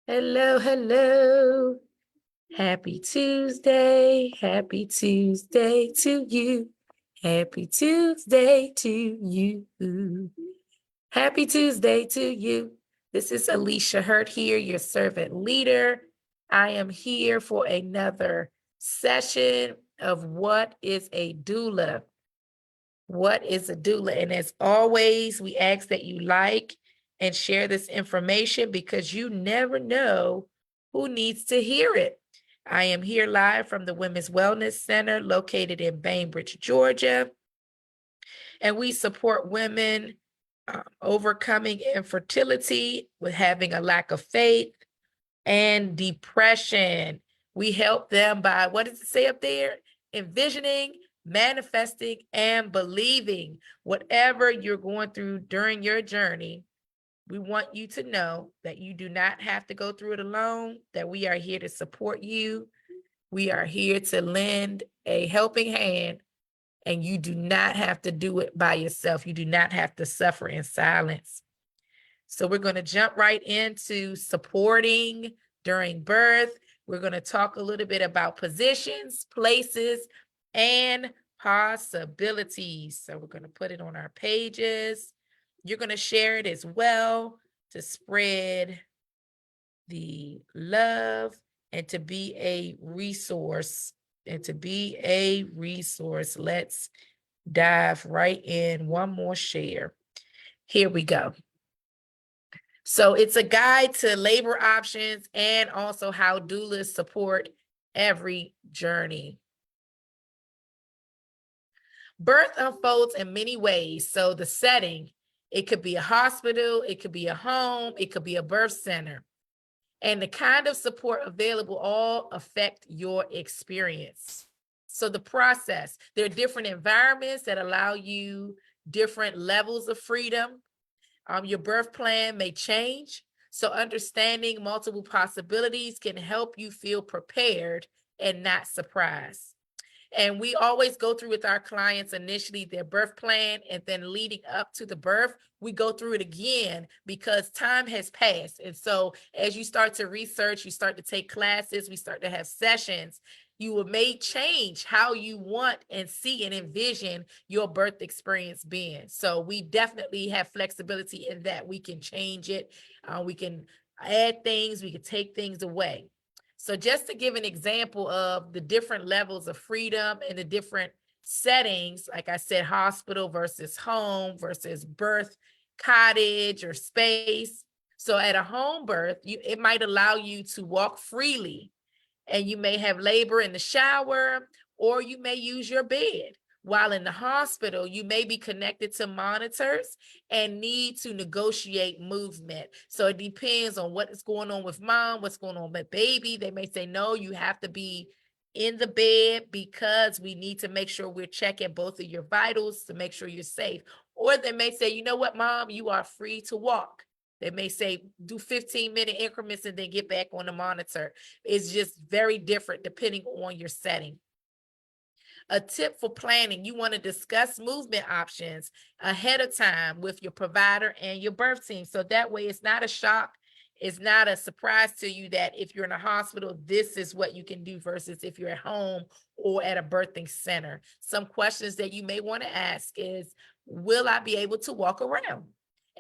Hello, hello. Happy Tuesday. Happy Tuesday to you. Happy Tuesday to you. Happy Tuesday to you. This is Alicia Hurt here, your servant leader. I am here for another session of What is a Doula? What is a doula? And as always, we ask that you like and share this information because you never know who needs to hear it. I am here live from the Women's Wellness Center located in Bainbridge, Georgia. And we support women overcoming infertility with having a lack of faith and depression. We help them by, what does it say up there? Envisioning, manifesting, and believing. Whatever you're going through during your journey, we want you to know that you do not have to go through it alone, that we are here to support you. We are here to lend a helping hand, and you do not have to do it by yourself. You do not have to suffer in silence. So we're going to jump right into supporting during birth. We're going to talk a little bit about positions, places, and possibilities. So we're going to put it on our pages. You're going to share it as well to spread the love and to be a resource. Let's dive right in. One more share. Here we go. So it's a guide to labor options and also how doulas support every journey. Birth unfolds in many ways. So the setting, it could be a hospital, it could be a home, it could be a birth center. And the kind of support available all affect your experience. So the process, there are different environments that allow you different levels of freedom. Your birth plan may change. So understanding multiple possibilities can help you feel prepared and not surprised. And we always go through with our clients initially their birth plan, and then leading up to the birth, we go through it again because time has passed. And so as you start to research, you start to take classes, we start to have sessions, you may change how you want and see and envision your birth experience being. So we definitely have flexibility in that we can change it. We can add things, we can take things away. So just to give an example of the different levels of freedom and the different settings, like I said, hospital versus home versus birth cottage or space. So at a home birth, it might allow you to walk freely, and you may have labor in the shower, or you may use your bed. While in the hospital, you may be connected to monitors and need to negotiate movement. So it depends on what is going on with mom, what's going on with baby. They may say, no, you have to be in the bed because we need to make sure we're checking both of your vitals to make sure you're safe. Or they may say, you know what, mom, you are free to walk. They may say do 15-minute increments and then get back on the monitor. It's just very different depending on your setting. A tip for planning, you want to discuss movement options ahead of time with your provider and your birth team. So that way it's not a shock. It's not a surprise to you that if you're in a hospital, this is what you can do versus if you're at home or at a birthing center. Some questions that you may want to ask is, will I be able to walk around?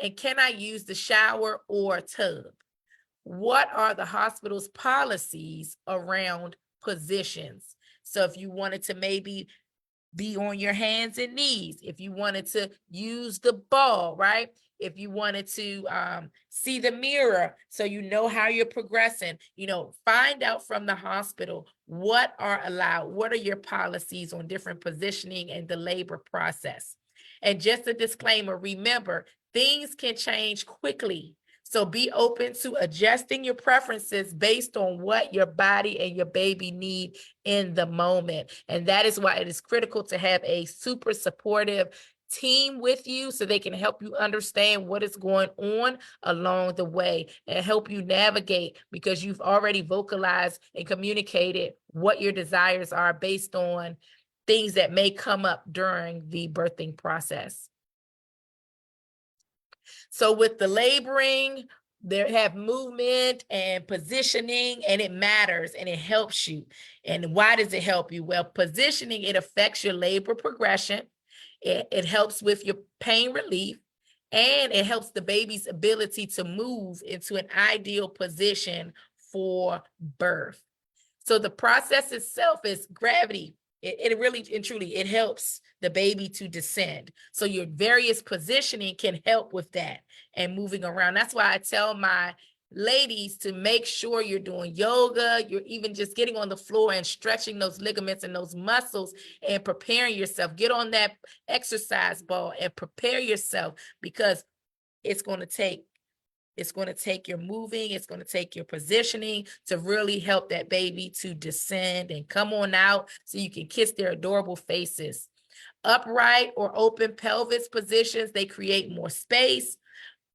And can I use the shower or tub? What are the hospital's policies around positions? So if you wanted to maybe be on your hands and knees, if you wanted to use the ball, right? If you wanted to see the mirror so you know how you're progressing, find out from the hospital what are allowed, what are your policies on different positioning and the labor process. And just a disclaimer, remember, things can change quickly. So be open to adjusting your preferences based on what your body and your baby need in the moment. And that is why it is critical to have a super supportive team with you so they can help you understand what is going on along the way and help you navigate, because you've already vocalized and communicated what your desires are based on things that may come up during the birthing process. So with the laboring, They have movement and positioning, and it matters and it helps you. And why does it help you? Well, positioning, it affects your labor progression. It helps with your pain relief, and it helps the baby's ability to move into an ideal position for birth. So the process itself is gravity. It really and truly, it helps the baby to descend. So your various positioning can help with that and moving around. That's why I tell my ladies to make sure you're doing yoga, you're even just getting on the floor and stretching those ligaments and those muscles and preparing yourself. Get on that exercise ball and prepare yourself, because it's going to take your moving, it's going to take your positioning to really help that baby to descend and come on out so you can kiss their adorable faces. Upright or open pelvis positions, they create more space.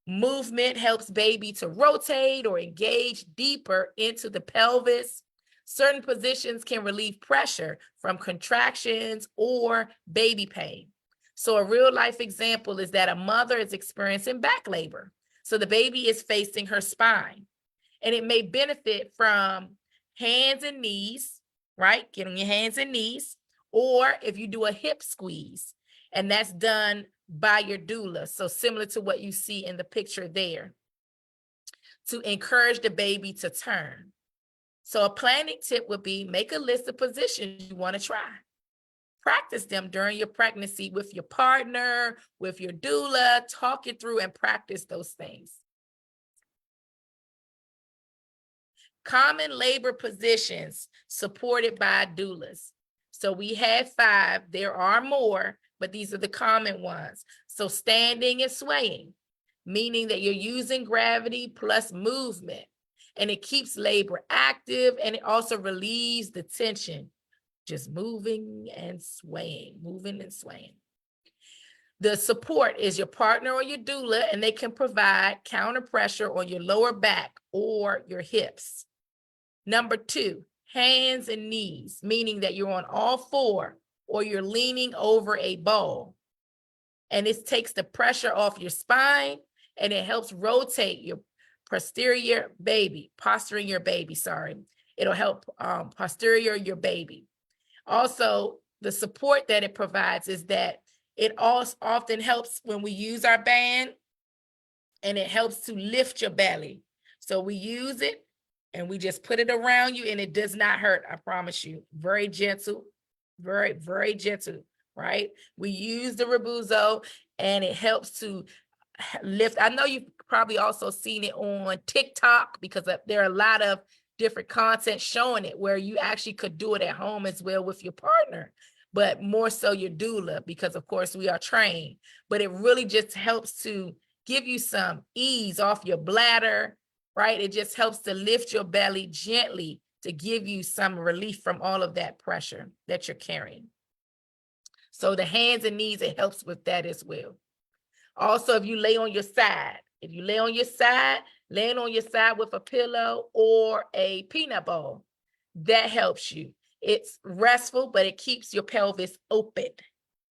Movement helps baby to rotate or engage deeper into the pelvis. Certain positions can relieve pressure from contractions or baby pain. So a real life example is that a mother is experiencing back labor. So the baby is facing her spine, and it may benefit from hands and knees, right? Get on your hands and knees, or if you do a hip squeeze, and that's done by your doula. So similar to what you see in the picture there, to encourage the baby to turn. So a planning tip would be make a list of positions you want to try. Practice them during your pregnancy with your partner, with your doula, talk it through and practice those things. Common labor positions supported by doulas. So we have 5, there are more, but these are the common ones. So standing and swaying, meaning that you're using gravity plus movement, and it keeps labor active, and it also relieves the tension. Just moving and swaying, moving and swaying. The support is your partner or your doula, and they can provide counter pressure on your lower back or your hips. Number 2, hands and knees, meaning that you're on all 4 or you're leaning over a ball. And this takes the pressure off your spine, and it helps rotate your posturing your baby, sorry. It'll help posterior your baby. Also, the support that it provides is that it also often helps when we use our band, and it helps to lift your belly. So we use it and we just put it around you, and it does not hurt, I promise you. Very gentle, very, very gentle, right? We use the Rebozo, and it helps to lift. I know you've probably also seen it on TikTok, because there are a lot of different content showing it where you actually could do it at home as well with your partner, but more so your doula, because of course we are trained. But it really just helps to give you some ease off your bladder, right? It just helps to lift your belly gently to give you some relief from all of that pressure that you're carrying. So the hands and knees, it helps with that as well. Also, if you lay on your side, laying on your side with a pillow or a peanut ball, that helps you. It's restful, but it keeps your pelvis open,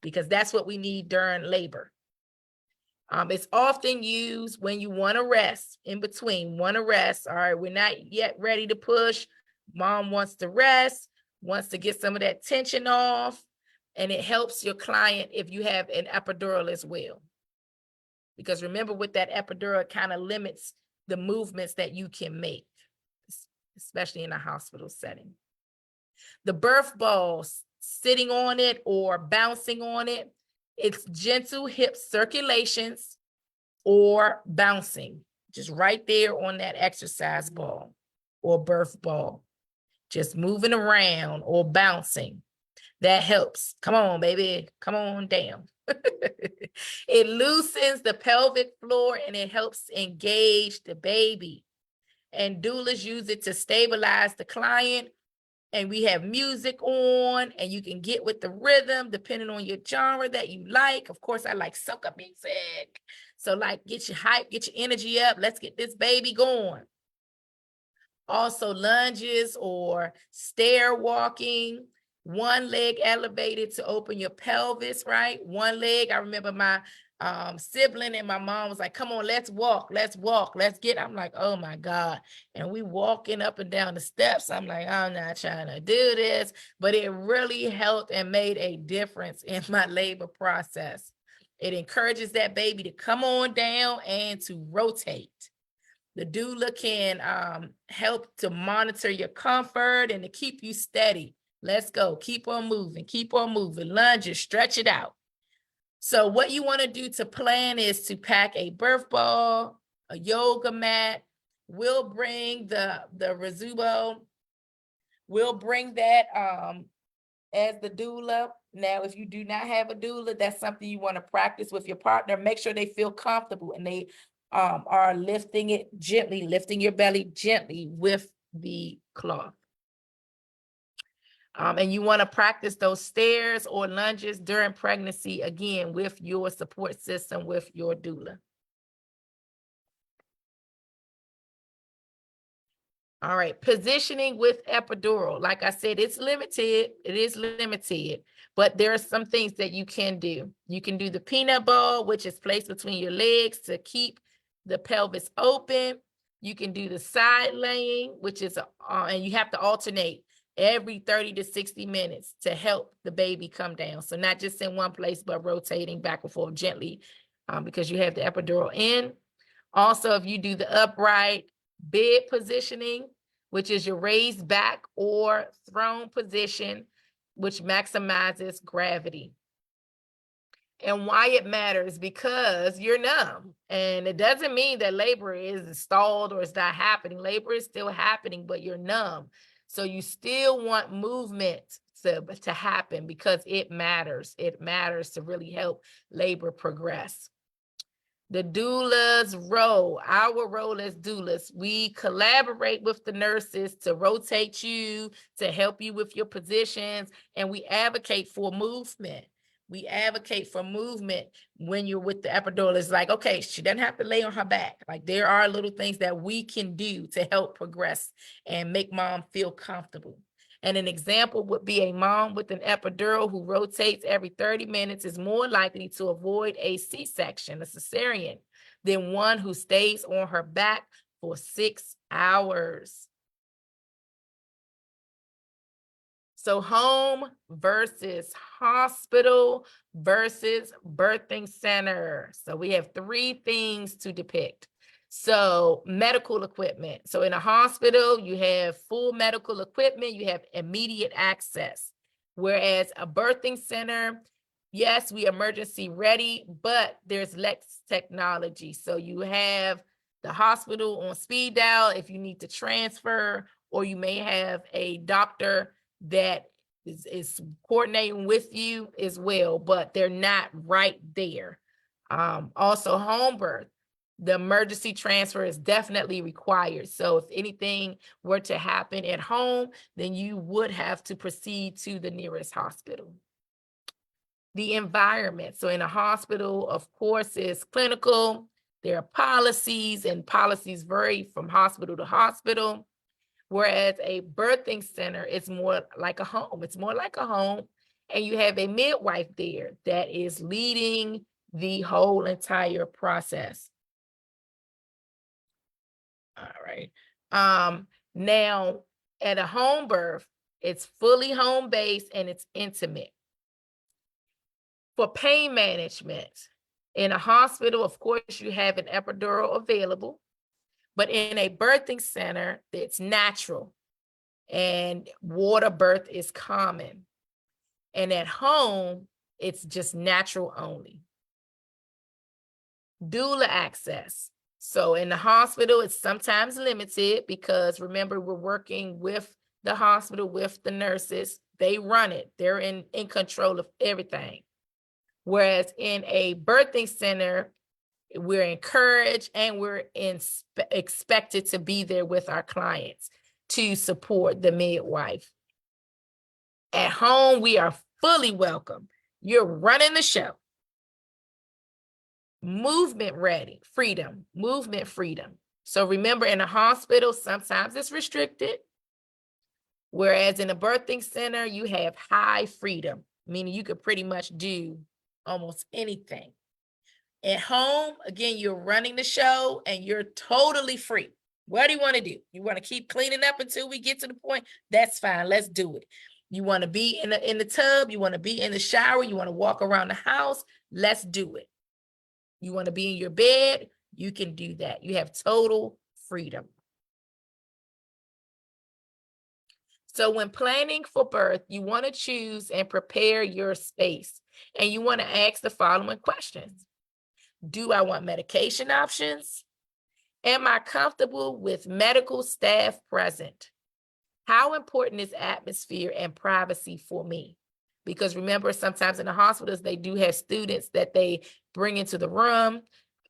because that's what we need during labor. It's often used when you want to rest, in between, want to rest. All right, we're not yet ready to push. Mom wants to rest, wants to get some of that tension off, and it helps your client if you have an epidural as well. Because remember, with that epidural, it kind of limits the movements that you can make, especially in a hospital setting. The birth ball, sitting on it or bouncing on it, it's gentle hip circulations or bouncing, just right there on that exercise ball or birth ball, just moving around or bouncing. That helps. Come on, baby, come on down. It loosens the pelvic floor, and it helps engage the baby. And doulas use it to stabilize the client. And we have music on, and you can get with the rhythm depending on your genre that you like. Of course, I like soca music. So like, get your hype, get your energy up. Let's get this baby going. Also lunges or stair walking, one leg elevated to open your pelvis, right? One leg. I remember my sibling, and my mom was like, come on, let's walk, let's get. I'm like, oh my God. And we walking up and down the steps. I'm like, I'm not trying to do this, but it really helped and made a difference in my labor process. It encourages that baby to come on down and to rotate. The doula can help to monitor your comfort and to keep you steady. Let's go. Keep on moving. Keep on moving. Lunges, stretch it out. So what you want to do to plan is to pack a birth ball, a yoga mat. We'll bring the Rizubo. We'll bring that as the doula. Now, if you do not have a doula, that's something you want to practice with your partner. Make sure they feel comfortable and they are lifting it gently, lifting your belly gently with the cloth. And you want to practice those stairs or lunges during pregnancy, again, with your support system, with your doula. All right, positioning with epidural. Like I said, it's limited. It is limited, but there are some things that you can do. You can do the peanut ball, which is placed between your legs to keep the pelvis open. You can do the side laying, which is, and you have to alternate every 30 to 60 minutes to help the baby come down. So not just in one place, but rotating back and forth gently because you have the epidural in. Also, if you do the upright bed positioning, which is your raised back or throne position, which maximizes gravity. And why it matters, because you're numb. And it doesn't mean that labor is stalled or it's not happening. Labor is still happening, but you're numb. So you still want movement to happen because it matters. It matters to really help labor progress. The doula's role, our role as doulas, we collaborate with the nurses to rotate you, to help you with your positions, and we advocate for movement. We advocate for movement when you're with the epidural. It's like, okay, she doesn't have to lay on her back. Like there are little things that we can do to help progress and make mom feel comfortable. And an example would be a mom with an epidural who rotates every 30 minutes is more likely to avoid a C-section, a cesarean, than one who stays on her back for 6 hours. So home versus hospital versus birthing center. So we have 3 things to depict. So medical equipment. So in a hospital, you have full medical equipment, you have immediate access. Whereas a birthing center, yes, we emergency ready, but there's less technology. So you have the hospital on speed dial if you need to transfer, or you may have a doctor that is coordinating with you as well, but they're not right there. Also home birth. The emergency transfer is definitely required. So if anything were to happen at home, then you would have to proceed to the nearest hospital. The environment. So in a hospital, of course, is clinical. There are policies, and policies vary from hospital to hospital. Whereas a birthing center is more like a home. It's more like a home. And you have a midwife there that is leading the whole entire process. All right. Now at a home birth, it's fully home-based and it's intimate. For pain management, in a hospital, of course, you have an epidural available, but in a birthing center, it's natural and water birth is common. And at home, it's just natural only. Doula access. So in the hospital, it's sometimes limited because remember, we're working with the hospital, with the nurses. They run it. They're in control of everything. Whereas in a birthing center, we're encouraged and we're expected to be there with our clients to support the midwife. At home, we are fully welcome. You're running the show. Movement ready, freedom, movement freedom. So remember, in a hospital, sometimes it's restricted. Whereas in a birthing center, you have high freedom, meaning you could pretty much do almost anything. At home, again, you're running the show and you're totally free. What do you want to do? You want to keep cleaning up until we get to the point? That's fine. Let's do it. You want to be in the tub, you want to be in the shower, you want to walk around the house, let's do it. You want to be in your bed, you can do that. You have total freedom. So when planning for birth, you want to choose and prepare your space. And you want to ask the following questions. Do I want medication options? Am I comfortable with medical staff present? How important is atmosphere and privacy for me? Because remember, sometimes in the hospitals, they do have students that they bring into the room.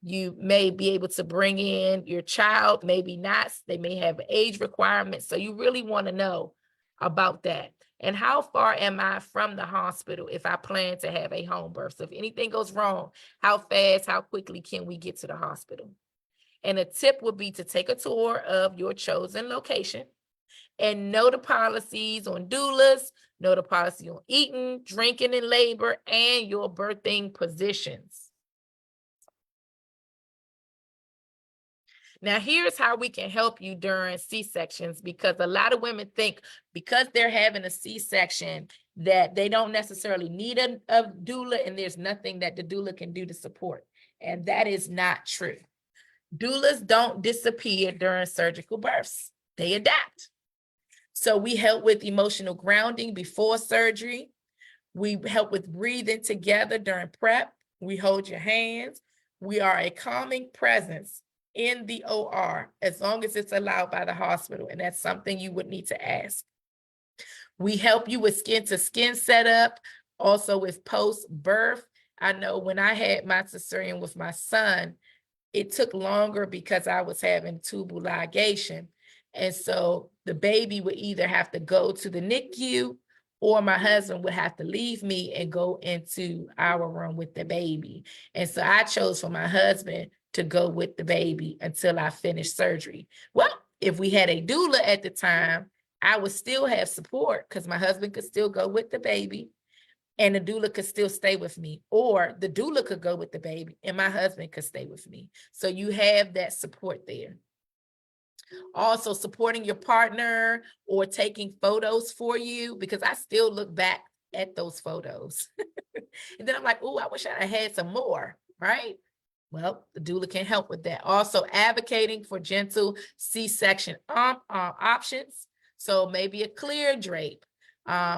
You may be able to bring in your child, maybe not. They may have age requirements. So you really want to know about that. And how far am I from the hospital if I plan to have a home birth? So if anything goes wrong, how fast, how quickly can we get to the hospital? And a tip would be to take a tour of your chosen location and know the policies on doulas, know the policy on eating, drinking, and labor, and your birthing positions. Now, here's how we can help you during C-sections, because a lot of women think because they're having a C-section that they don't necessarily need a doula, and there's nothing that the doula can do to support. And that is not true. Doulas don't disappear during surgical births. They adapt. So we help with emotional grounding before surgery. We help with breathing together during prep. We hold your hands. We are a calming presence in the OR as long as it's allowed by the hospital. And that's something you would need to ask. We help you with skin to skin setup, also with post-birth. I know when I had my cesarean with my son, it took longer because I was having tubal ligation. And so the baby would either have to go to the NICU or my husband would have to leave me and go into our room with the baby. And so I chose for my husband to go with the baby until I finished surgery. Well, if we had a doula at the time, I would still have support because my husband could still go with the baby and the doula could still stay with me, or the doula could go with the baby and my husband could stay with me. So you have that support there. Also supporting your partner or taking photos for you, because I still look back at those photos. And then I'm like, oh, I wish I had some more, right? Well, the doula can help with that. Also advocating for gentle C-section options. So maybe a clear drape,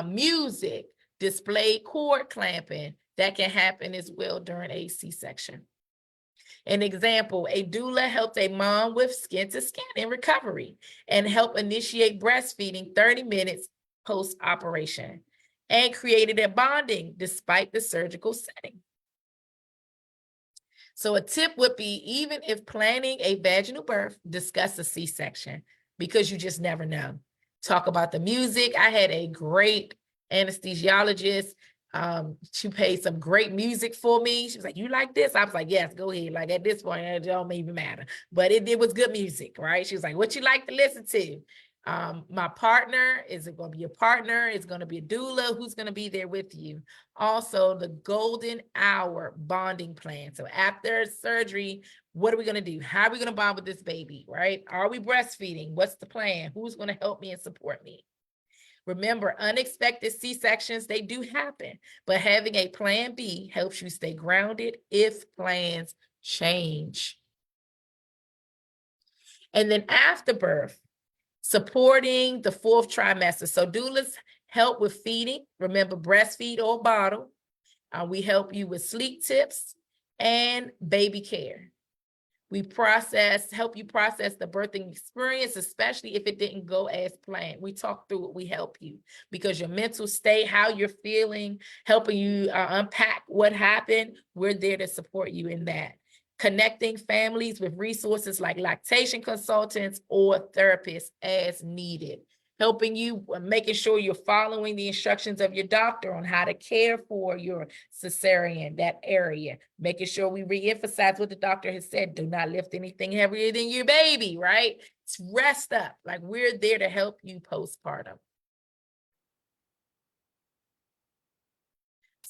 music, display cord clamping, that can happen as well during a C-section. An example, a doula helped a mom with skin to skin in recovery and helped initiate breastfeeding 30 minutes post-operation and created a bonding despite the surgical setting. So a tip would be, even if planning a vaginal birth, discuss a C-section because you just never know. Talk about the music. I had a great anesthesiologist. She played some great music for me. She was like, you like this? I was like, yes, go ahead. Like at this point, it don't even matter. But it was good music, right? She was like, what you like to listen to? My partner, is it going to be a partner? Is going to be a doula? Who's going to be there with you? Also, the golden hour bonding plan. So after surgery, what are we going to do? How are we going to bond with this baby, right? Are we breastfeeding? What's the plan? Who's going to help me and support me? Remember, unexpected C-sections, they do happen, but having a plan B helps you stay grounded if plans change. And then after birth, supporting the 4th trimester. So doulas help with feeding. Remember, breastfeed or bottle. We help you with sleep tips and baby care. We help you process the birthing experience, especially if it didn't go as planned. We talk through it, we help you because your mental state, how you're feeling, helping you unpack what happened, we're there to support you in that. Connecting families with resources like lactation consultants or therapists as needed. Helping you, making sure you're following the instructions of your doctor on how to care for your cesarean, that area. Making sure we reemphasize what the doctor has said. Do not lift anything heavier than your baby, right? Rest up. Like, we're there to help you postpartum.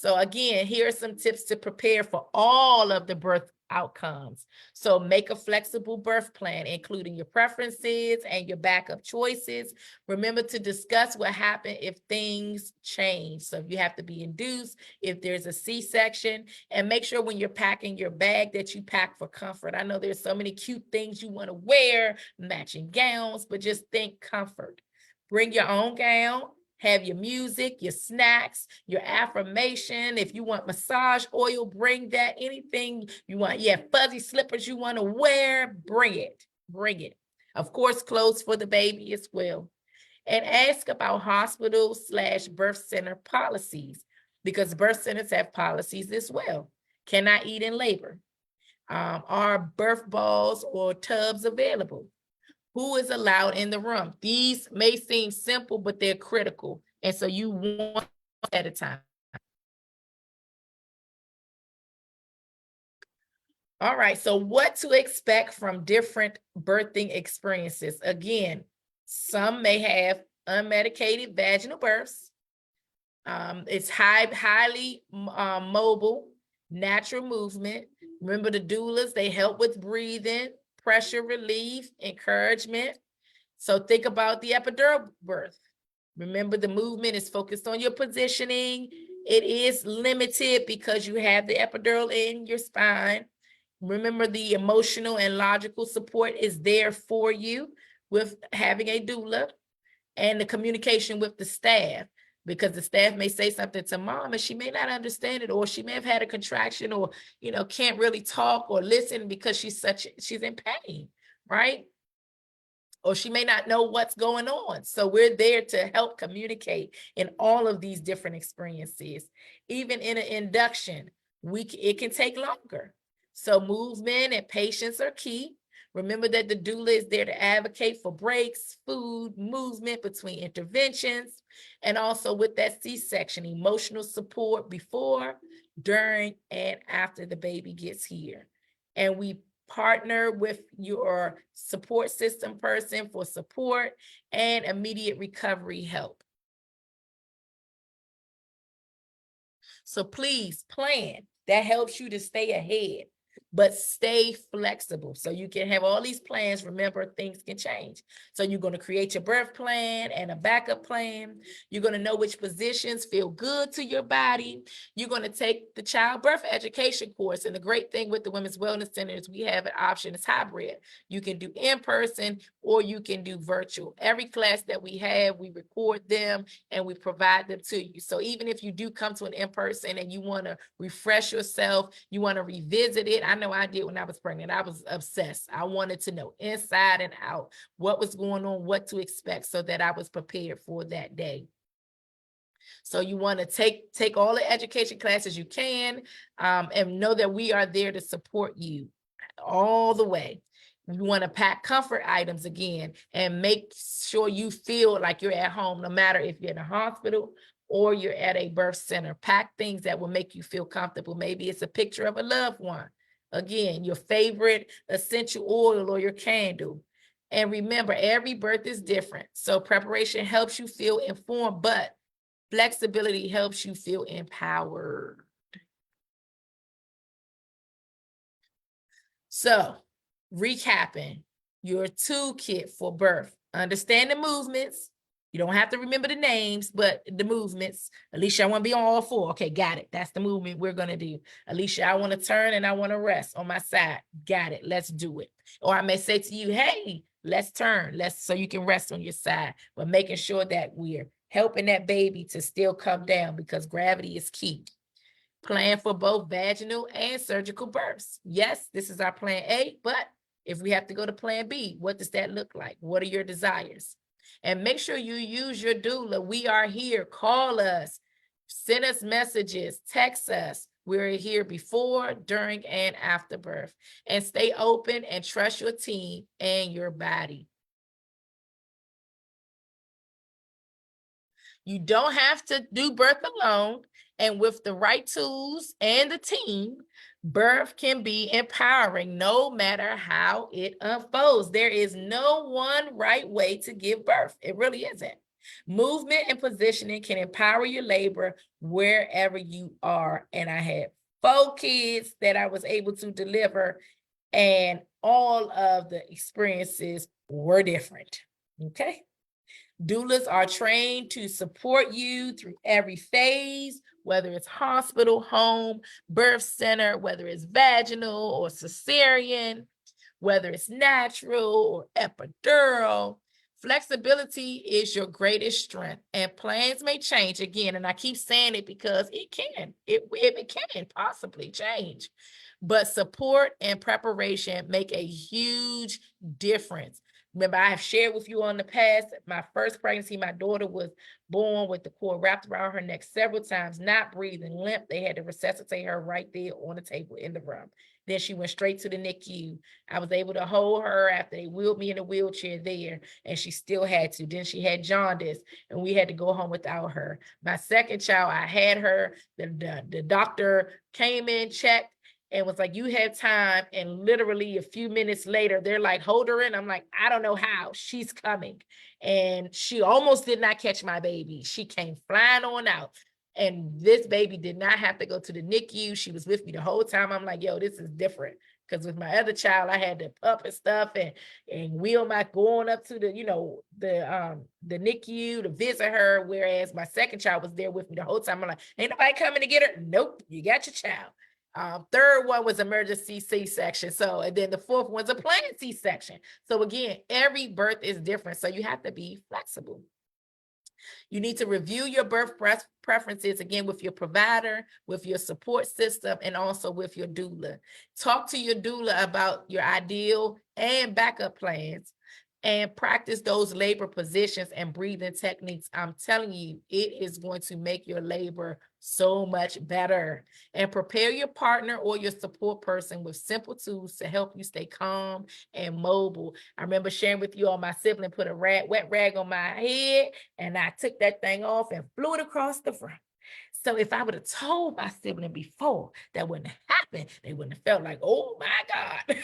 So again, here are some tips to prepare for all of the birth outcomes. So make a flexible birth plan, including your preferences and your backup choices. Remember to discuss what happened if things change. So if you have to be induced, if there's a C-section, and make sure when you're packing your bag that you pack for comfort. I know there's so many cute things you want to wear, matching gowns, but just think comfort. Bring your own gown. Have your music, your snacks, your affirmation. If you want massage oil, bring that. Anything you want. Yeah, fuzzy slippers you want to wear, bring it. Bring it. Of course, clothes for the baby as well. And ask about hospital/birth center policies, because birth centers have policies as well. Can I eat in labor? Are birth balls or tubs available? Who is allowed in the room? These may seem simple, but they're critical. And so you want at a time. All right, so what to expect from different birthing experiences? Again, some may have unmedicated vaginal births. It's highly mobile, natural movement. Remember the doulas, they help with breathing, pressure relief, encouragement. So think about the epidural birth. Remember, the movement is focused on your positioning. It is limited because you have the epidural in your spine. Remember, the emotional and logical support is there for you with having a doula, and the communication with the staff, because the staff may say something to mom and she may not understand it, or she may have had a contraction, or can't really talk or listen because she's in pain, right? Or she may not know what's going on. So we're there to help communicate in all of these different experiences. Even in an induction, it can take longer. So movement and patience are key. Remember that the doula is there to advocate for breaks, food, movement between interventions, and also with that C-section, emotional support before, during, and after the baby gets here. And we partner with your support system person for support and immediate recovery help. So please plan. That helps you to stay ahead, but stay flexible. So you can have all these plans. Remember, things can change. So you're going to create your birth plan and a backup plan. You're going to know which positions feel good to your body. You're going to take the childbirth education course. And the great thing with the Women's Wellness Center is we have an option. It's hybrid. You can do in person or you can do virtual. Every class that we have, we record them and we provide them to you. So even if you do come to an in-person and you want to refresh yourself, you want to revisit it. I know I did when I was pregnant. I was obsessed. I wanted to know inside and out what was going on, what to expect, so that I was prepared for that day. So you want to take all the education classes you can, and know that we are there to support you all the way. You want to pack comfort items again and make sure you feel like you're at home, no matter if you're in a hospital or you're at a birth center. Pack things that will make you feel comfortable. Maybe it's a picture of a loved one. Again, your favorite essential oil or your candle. And remember, every birth is different. So preparation helps you feel informed, but flexibility helps you feel empowered. So, recapping your toolkit for birth. Understand the movements. You don't have to remember the names, but the movements. Alicia, I want to be on all four. Okay, got it. That's the movement we're going to do. Alicia, I want to turn and I want to rest on my side. Got it. Let's do it. Or I may say to you, hey, let's turn. So you can rest on your side, but making sure that we're helping that baby to still come down, because gravity is key. Plan for both vaginal and surgical births. Yes, this is our plan A, but if we have to go to plan B, what does that look like? What are your desires? And make sure you use your doula. We are here. Call us, send us messages, text us. We're here before, during, and after birth. And stay open and trust your team and your body. You don't have to do birth alone. And with the right tools and the team, birth can be empowering no matter how it unfolds. There is no one right way to give birth. It really isn't. Movement and positioning can empower your labor wherever you are. And I had 4 kids that I was able to deliver, and all of the experiences were different. Okay. Doulas are trained to support you through every phase, whether it's hospital, home, birth center, whether it's vaginal or cesarean, whether it's natural or epidural. Flexibility is your greatest strength, and plans may change again. And I keep saying it because it can possibly change. But support and preparation make a huge difference. Remember, I have shared with you on the past, my first pregnancy, my daughter was born with the cord wrapped around her neck several times, not breathing, limp. They had to resuscitate her right there on the table in the room. Then she went straight to the NICU. I was able to hold her after they wheeled me in a wheelchair there, and she still had to. Then she had jaundice, and we had to go home without her. My second child, I had her. The doctor came in, checked, and was like, you have time. And literally a few minutes later, they're like, hold her in. I'm like, I don't know how. She's coming. And she almost did not catch my baby. She came flying on out. And this baby did not have to go to the NICU. She was with me the whole time. I'm like, yo, this is different. Because with my other child, I had to pup and stuff and wheel my going up to the NICU to visit her. Whereas my second child was there with me the whole time. I'm like, ain't nobody coming to get her. Nope, you got your child. Third one was emergency C-section. So, and then the fourth one's a planned C-section. So again, every birth is different. So you have to be flexible. You need to review your birth preferences again with your provider, with your support system, and also with your doula. Talk to your doula about your ideal and backup plans, and practice those labor positions and breathing techniques. I'm telling you, it is going to make your labor so much better. And prepare your partner or your support person with simple tools to help you stay calm and mobile. I remember sharing with you all, my sibling put a wet rag on my head, and I took that thing off and flew it across the front. So if I would have told my sibling before, that wouldn't have happened. They wouldn't have felt like, oh my God.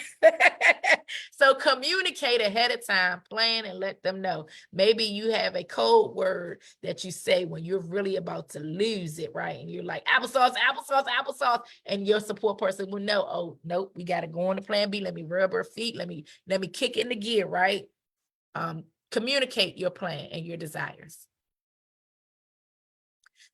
So communicate ahead of time, plan, and let them know. Maybe you have a code word that you say when you're really about to lose it, right? And you're like, applesauce, applesauce, applesauce. And your support person will know, oh, nope, we got to go on to plan B. Let me rub her feet. Let me kick into gear, right? Communicate your plan and your desires.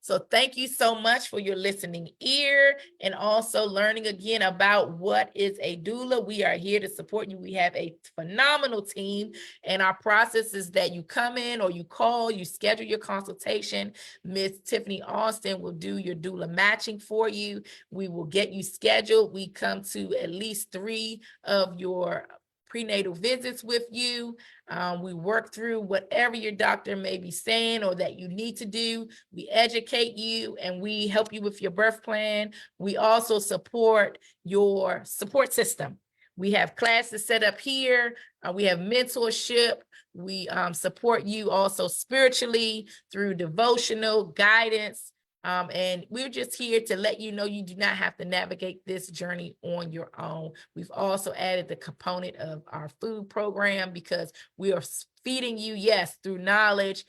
So thank you so much for your listening ear, and also learning again about what is a doula. We are here to support you. We have a phenomenal team, and our process is that you come in or you call, you schedule your consultation. Miss Tiffany Austin will do your doula matching for you. We will get you scheduled. We come to at least 3 of your prenatal visits with you. We work through whatever your doctor may be saying or that you need to do. We educate you and we help you with your birth plan. We also support your support system. We have classes set up here. We have mentorship. We support you also spiritually through devotional guidance. And we're just here to let you know you do not have to navigate this journey on your own. We've also added the component of our food program because we are feeding you, yes, through knowledge,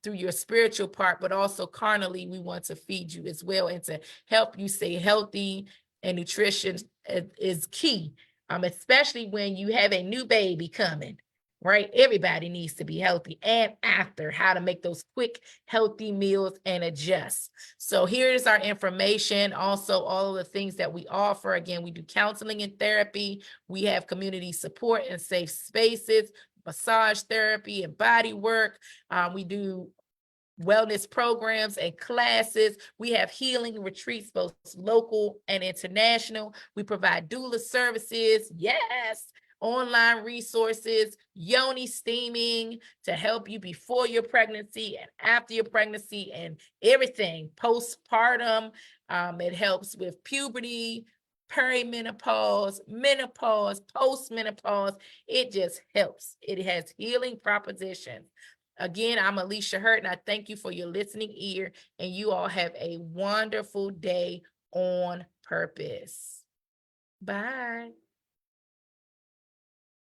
through your spiritual part, but also carnally, we want to feed you as well and to help you stay healthy. And nutrition is key, especially when you have a new baby coming. Right? Everybody needs to be healthy, and after how to make those quick, healthy meals and adjust. So here's our information. Also, all of the things that we offer. Again, we do counseling and therapy. We have community support and safe spaces, massage therapy and body work. We do wellness programs and classes. We have healing retreats, both local and international. We provide doula services. Yes. Online resources, yoni steaming to help you before your pregnancy and after your pregnancy and everything postpartum. It helps with puberty, perimenopause, menopause, postmenopause. It just helps. It has healing propositions. Again, I'm Alicia Hurt, and I thank you for your listening ear, and you all have a wonderful day on purpose. Bye.